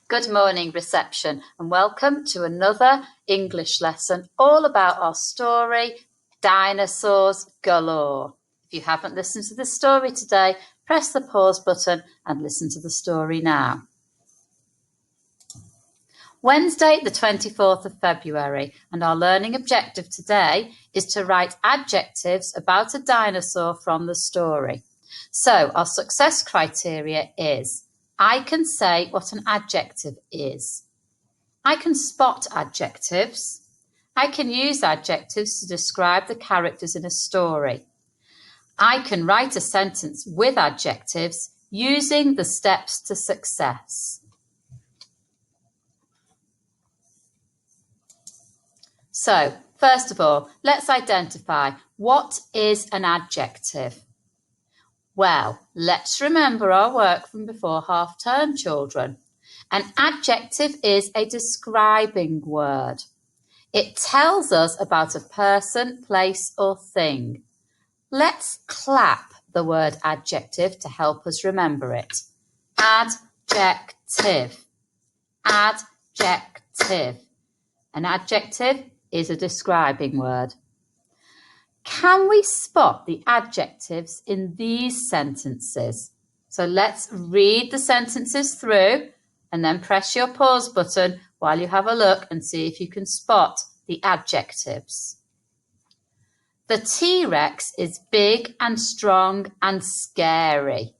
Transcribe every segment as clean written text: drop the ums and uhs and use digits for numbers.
Good morning, reception, and welcome to another English lesson all about our story, Dinosaurs Galore. If you haven't listened to the story today, press the pause button and listen to the story now. Wednesday, the 24th of February, and our learning objective today is to write adjectives about a dinosaur from the story. So our success criteria is: I can say what an adjective is. I can spot adjectives. I can use adjectives to describe the characters in a story. I can write a sentence with adjectives using the steps to success. So, first of all, let's identify what is an adjective. Well, let's remember our work from before half term, children. An adjective is a describing word. It tells us about a person, place, or thing. Let's clap the word adjective to help us remember it. Adjective. Adjective. An adjective is a describing word. Can we spot the adjectives in these sentences? So let's read the sentences through and then press your pause button while you have a look and see if you can spot the adjectives. The T-Rex is big and strong and scary.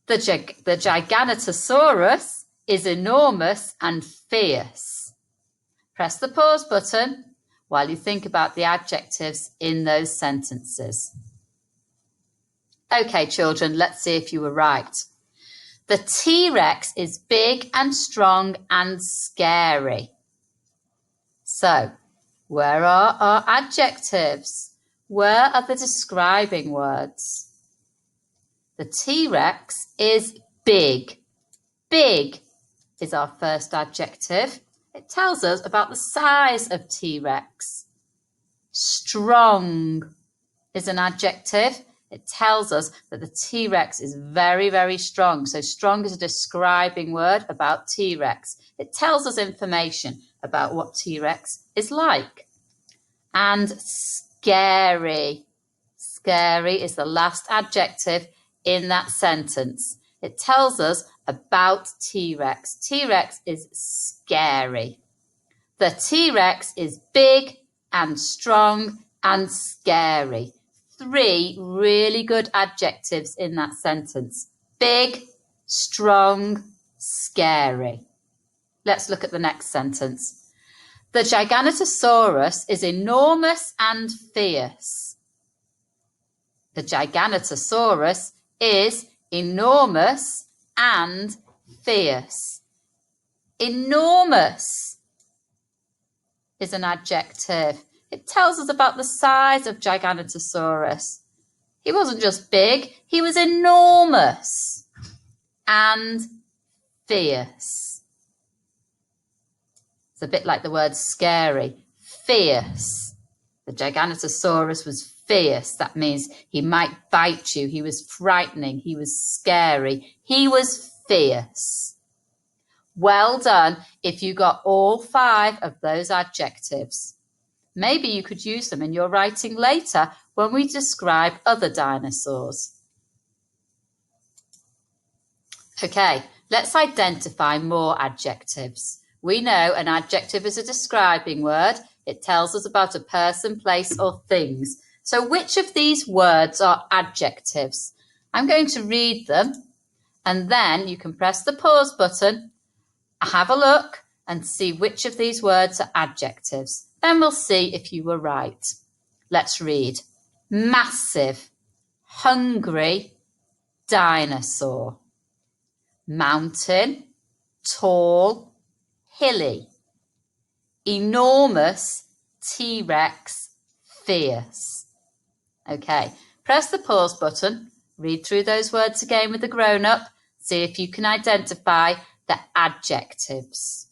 The Giganotosaurus is enormous and fierce. Press the pause button while you think about the adjectives in those sentences. Okay, children, let's see if you were right. The T-Rex is big and strong and scary. So, where are our adjectives? Where are the describing words? The T-Rex is big. Big is our first adjective. It tells us about the size of T-Rex. Strong is an adjective. It tells us that the T-Rex is very, very strong. So strong is a describing word about T-Rex. It tells us information about what T-Rex is like. And scary. Scary is the last adjective in that sentence. It tells us about T-Rex. T-Rex is scary. The T-Rex is big and strong and scary. 3 really good adjectives in that sentence. Big, strong, scary. Let's look at the next sentence. The Giganotosaurus is enormous and fierce. The Giganotosaurus is enormous and fierce. Enormous is an adjective. It tells us about the size of Giganotosaurus. He wasn't just big, he was enormous and fierce. It's a bit like the word scary. Fierce. The Giganotosaurus was fierce. That means he might bite you. He was frightening. He was scary. He was fierce. Well done if you got all 5 of those adjectives. Maybe you could use them in your writing later when we describe other dinosaurs. Okay, let's identify more adjectives. We know an adjective is a describing word. It tells us about a person, place, or things. So which of these words are adjectives? I'm going to read them, and then you can press the pause button, have a look, and see which of these words are adjectives. Then we'll see if you were right. Let's read. Massive, hungry, dinosaur. Mountain, tall, hilly. Enormous, T-Rex, fierce. Okay, press the pause button, read through those words again with the grown-up, see if you can identify the adjectives.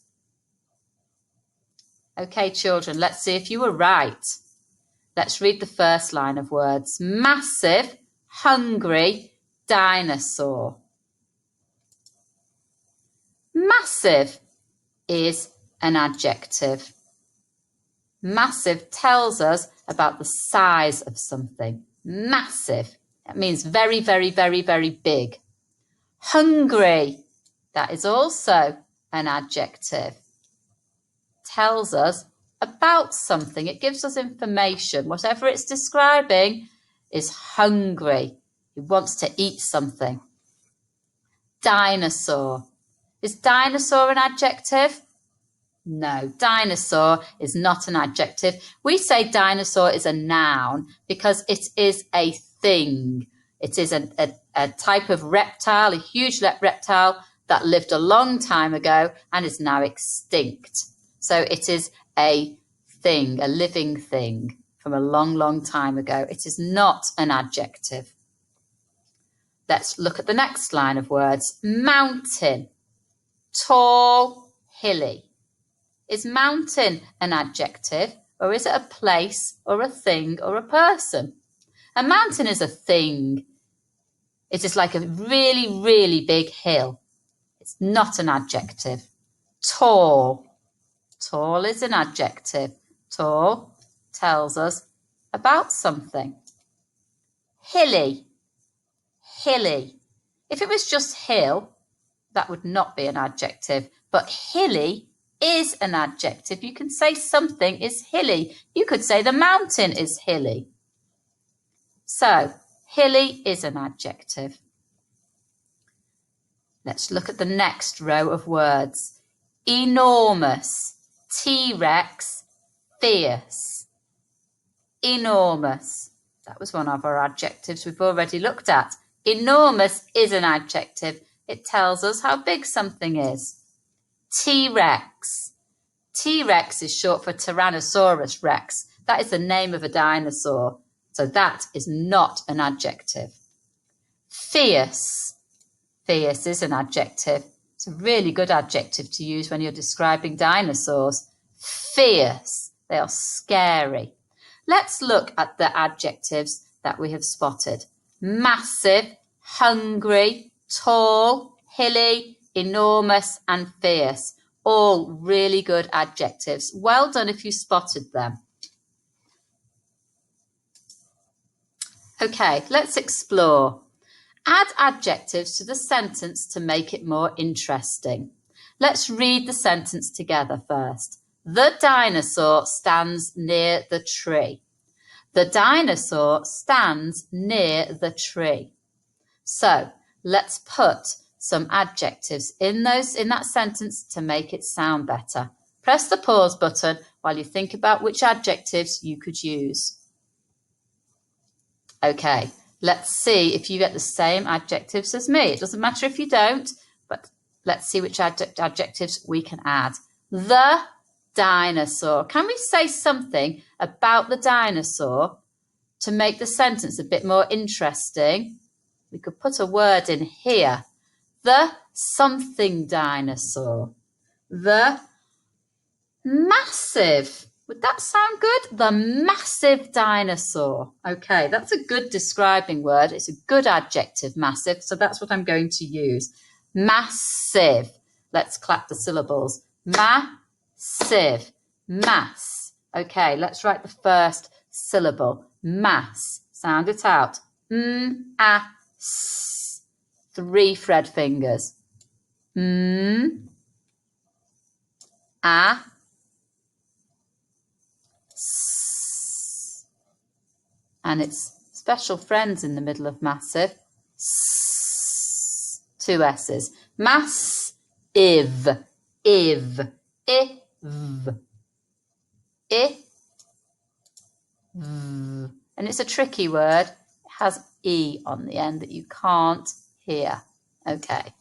Okay, children, let's see if you were right. Let's read the first line of words. Massive, hungry, dinosaur. Massive is an adjective. Massive tells us about the size of something. Massive. That means very, very, very, very big. Hungry. That is also an adjective. Tells us about something. It gives us information. Whatever it's describing is hungry. He wants to eat something. Dinosaur. Is dinosaur an adjective? No, dinosaur is not an adjective. We say dinosaur is a noun because it is a thing. It is a type of reptile, a huge reptile that lived a long time ago and is now extinct. So it is a thing, a living thing from a long, long time ago. It is not an adjective. Let's look at the next line of words. Mountain. Tall, hilly. Is mountain an adjective, or is it a place or a thing or a person? A mountain is a thing. It is like a really, really big hill. It's not an adjective. Tall. Tall is an adjective. Tall tells us about something. Hilly. Hilly. If it was just hill, that would not be an adjective, but hilly is an adjective. You can say something is hilly. You could say the mountain is hilly. So, hilly is an adjective. Let's look at the next row of words. Enormous, T-Rex, fierce. Enormous. That was one of our adjectives we've already looked at. Enormous is an adjective. It tells us how big something is. T-Rex. T-Rex is short for Tyrannosaurus Rex. That is the name of a dinosaur. So that is not an adjective. Fierce. Fierce is an adjective. It's a really good adjective to use when you're describing dinosaurs. Fierce. They are scary. Let's look at the adjectives that we have spotted. Massive, hungry, tall, hilly, enormous and fierce. All really good adjectives. Well done if you spotted them. Okay, let's explore. Add adjectives to the sentence to make it more interesting. Let's read the sentence together first. The dinosaur stands near the tree. The dinosaur stands near the tree. So let's put some adjectives in that sentence to make it sound better. Press the pause button while you think about which adjectives you could use. Okay, let's see if you get the same adjectives as me. It doesn't matter if you don't, but let's see which adjectives we can add. The dinosaur. Can we say something about the dinosaur to make the sentence a bit more interesting? We could put a word in here. The something dinosaur. The massive. Would that sound good? The massive dinosaur. Okay, that's a good describing word. It's a good adjective, massive. So that's what I'm going to use. Massive. Let's clap the syllables. Massive. Mass. Okay, let's write the first syllable. Mass. Sound it out. S. 3 fret fingers. A. S. And it's special friends in the middle of massive. S. 2 S's. Mass. Iv. Iv. Iv. Iv. And it's a tricky word. It has E on the end that you can't hear. Okay.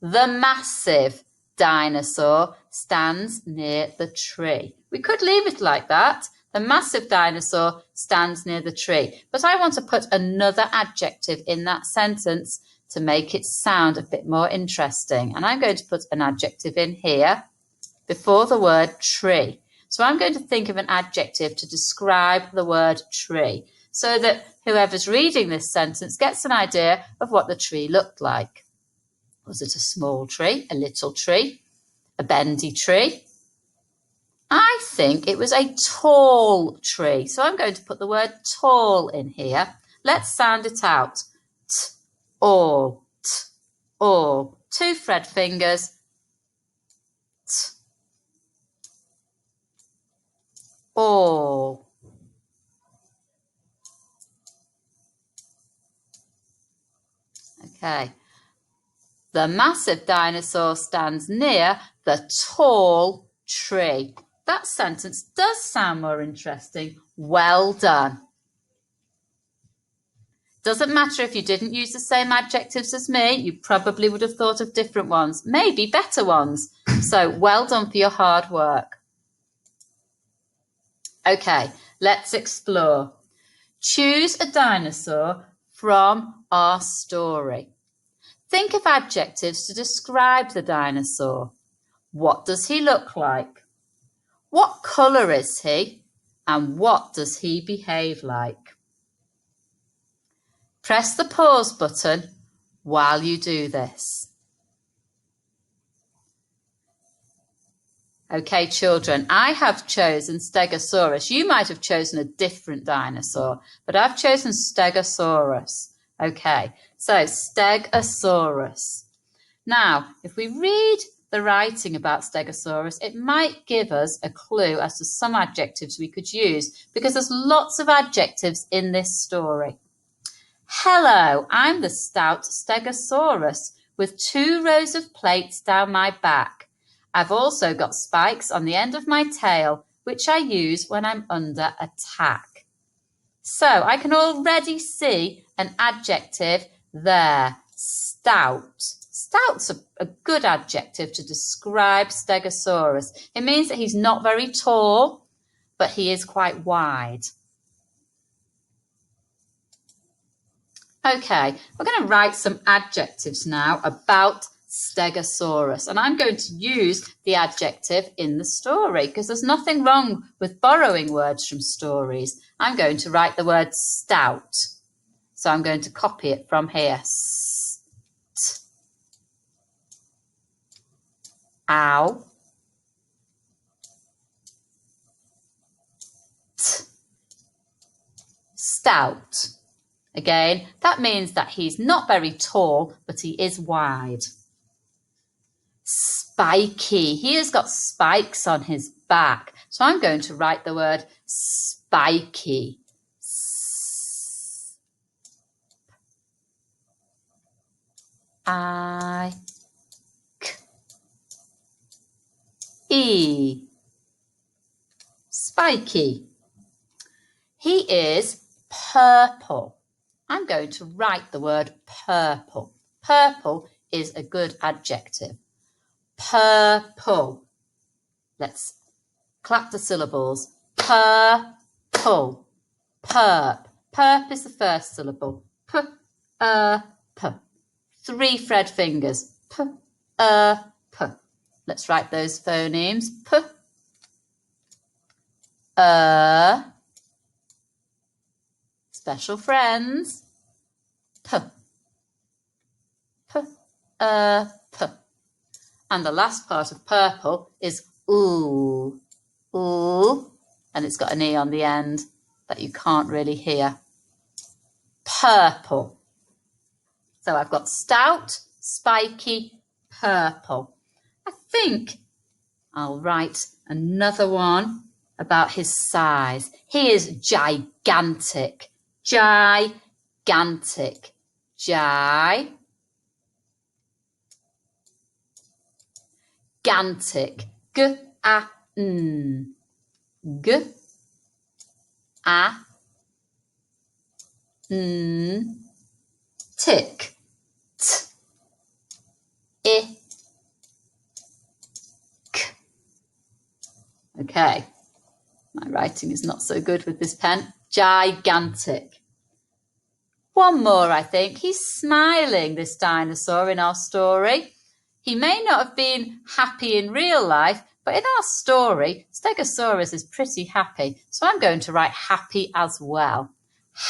The massive dinosaur stands near the tree. We could leave it like that. The massive dinosaur stands near the tree. But I want to put another adjective in that sentence to make it sound a bit more interesting. And I'm going to put an adjective in here before the word tree. So I'm going to think of an adjective to describe the word tree so that whoever's reading this sentence gets an idea of what the tree looked like. Was it a small tree, a little tree, A bendy tree. I think it was a tall tree. So I'm going to put the word tall in here. Let's sound it out. T-all, t-all. 2 fret fingers. T-all. Okay. The massive dinosaur stands near the tall tree. That sentence does sound more interesting. Well done. Doesn't matter if you didn't use the same adjectives as me, you probably would have thought of different ones, maybe better ones. So well done for your hard work. Okay, let's explore. Choose a dinosaur from our story. Think of adjectives to describe the dinosaur. What does he look like? What colour is he? And what does he behave like? Press the pause button while you do this. Okay, children, I have chosen Stegosaurus. You might have chosen a different dinosaur, but I've chosen Stegosaurus. Okay, so Stegosaurus. Now, if we read the writing about Stegosaurus, it might give us a clue as to some adjectives we could use, because there's lots of adjectives in this story. Hello, I'm the stout Stegosaurus with 2 rows of plates down my back. I've also got spikes on the end of my tail, which I use when I'm under attack. So I can already see an adjective there, stout. Stout's a good adjective to describe Stegosaurus. It means that he's not very tall, but he is quite wide. Okay, we're going to write some adjectives now about Stegosaurus, and I'm going to use the adjective in the story because there's nothing wrong with borrowing words from stories. I'm going to write the word stout, so I'm going to copy it from here. Ow. Stout. Again, that means that he's not very tall, but he is wide. Spiky. He has got spikes on his back. So I'm going to write the word spiky. I-K-E. Spiky. He is purple. I'm going to write the word purple. Purple is a good adjective. Purple. Let's clap the syllables. Purple. Perp. Perp is the first syllable. P, p. 3 fret fingers. P, p. Let's write those phonemes. P, special friends. P, p, p. And the last part of purple is ooh, ooh, and it's got an E on the end that you can't really hear. Purple. So I've got stout, spiky, purple. I think I'll write another one about his size. He is gigantic. Gigantic. Gigantic. G-A-N. G-A-N. Tick. T-I-K. Okay. My writing is not so good with this pen. Gigantic. One more, I think. He's smiling, this dinosaur in our story. He may not have been happy in real life, but in our story, Stegosaurus is pretty happy. So I'm going to write happy as well.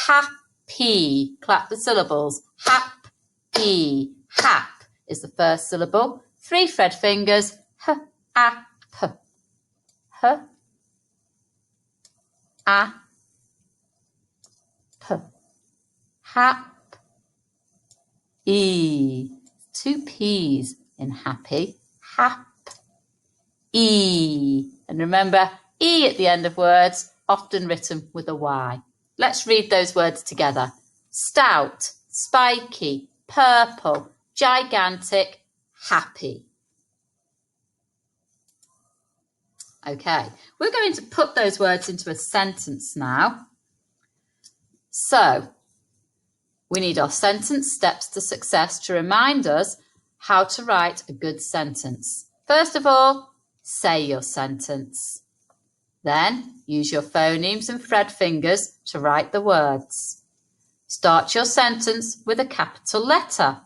Happy. Clap the syllables. Happy. Hap is the first syllable. 3 fret fingers. H, ap, h, a, p, hap, e. 2 P's in happy, hap, e. And remember, e at the end of words, often written with a Y. Let's read those words together. Stout, spiky, purple, gigantic, happy. Okay, we're going to put those words into a sentence now. So, we need our sentence steps to success to remind us how to write a good sentence. First of all, say your sentence. Then, use your phonemes and thread fingers to write the words. Start your sentence with a capital letter.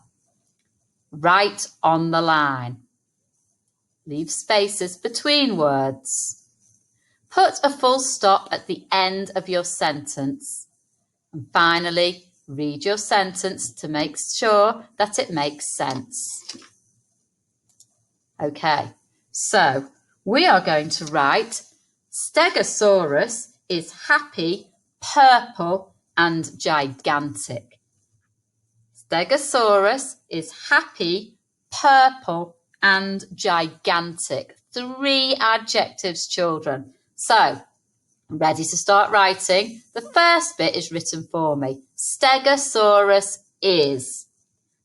Write on the line. Leave spaces between words. Put a full stop at the end of your sentence. And finally, read your sentence to make sure that it makes sense. Okay, so we are going to write Stegosaurus is happy, purple, and gigantic. Stegosaurus is happy, purple, and gigantic. 3 adjectives, children. So, ready to start writing? The first bit is written for me. Stegosaurus is.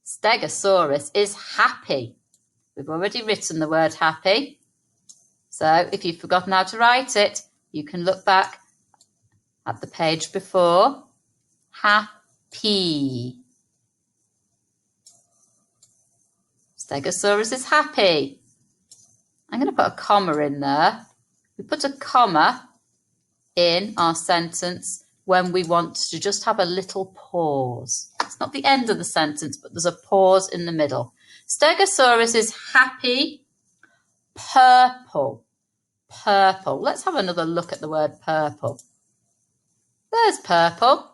Stegosaurus is happy. We've already written the word happy. So if you've forgotten how to write it, you can look back at the page before. Happy. Stegosaurus is happy. I'm going to put a comma in there. We put a comma in our sentence when we want to just have a little pause. It's not the end of the sentence, but there's a pause in the middle. Stegosaurus is happy, purple. Purple. Let's have another look at the word purple. There's purple.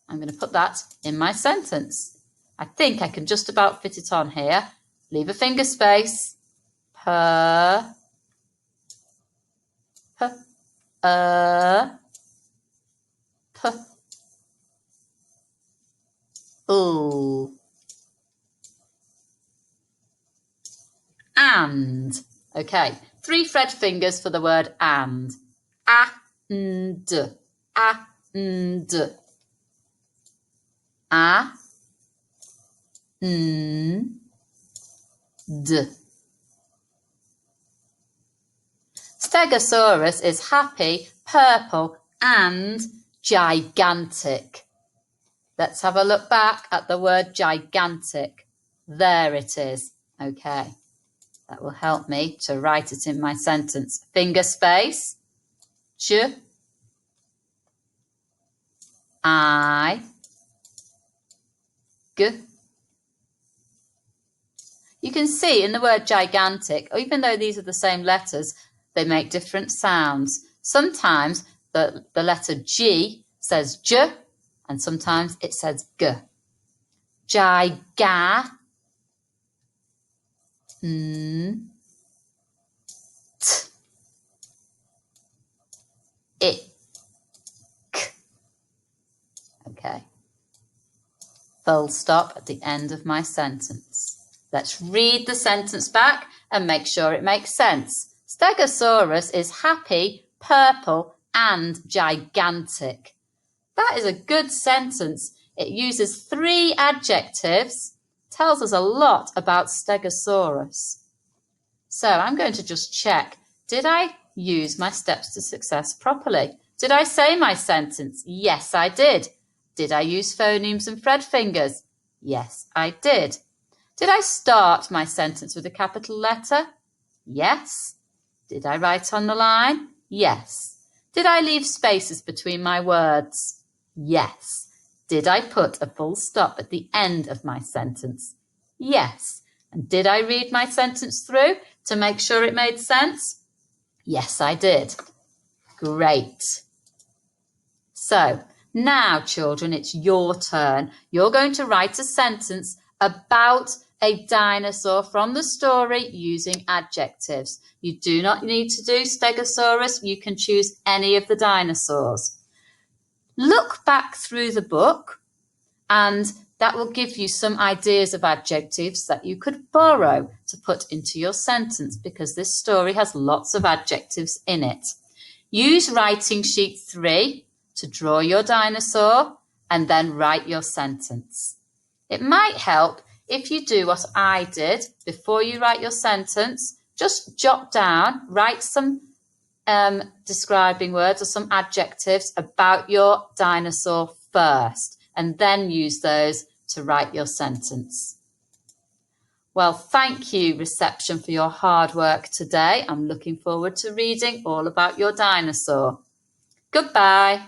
I'm going to put that in my sentence. I think I can just about fit it on here. Leave a finger space. Ooh. And. Okay, 3 fret fingers for the word and. And. And. And. Stegosaurus is happy, purple, and gigantic. Let's have a look back at the word gigantic. There it is. Okay, that will help me to write it in my sentence. Finger space. G. I. G. You can see in the word gigantic, even though these are the same letters, they make different sounds. Sometimes the letter G says J, and sometimes it says G. Giga. T. Ik. Okay. Full stop at the end of my sentence. Let's read the sentence back and make sure it makes sense. Stegosaurus is happy, purple, and gigantic. That is a good sentence. It uses 3 adjectives, tells us a lot about Stegosaurus. So I'm going to just check. Did I use my steps to success properly? Did I say my sentence? Yes, I did. Did I use phonemes and thread fingers? Yes, I did. Did I start my sentence with a capital letter? Yes. Did I write on the line? Yes. Did I leave spaces between my words? Yes. Did I put a full stop at the end of my sentence? Yes. And did I read my sentence through to make sure it made sense? Yes, I did. Great. So, now, children, it's your turn. You're going to write a sentence about a dinosaur from the story using adjectives. You do not need to do Stegosaurus. You can choose any of the dinosaurs. Look back through the book, and that will give you some ideas of adjectives that you could borrow to put into your sentence, because this story has lots of adjectives in it. Use writing sheet 3 to draw your dinosaur and then write your sentence. It might help if you do what I did before you write your sentence. Just jot down, write some describing words or some adjectives about your dinosaur first, and then use those to write your sentence. Well, thank you, reception, for your hard work today. I'm looking forward to reading all about your dinosaur. Goodbye.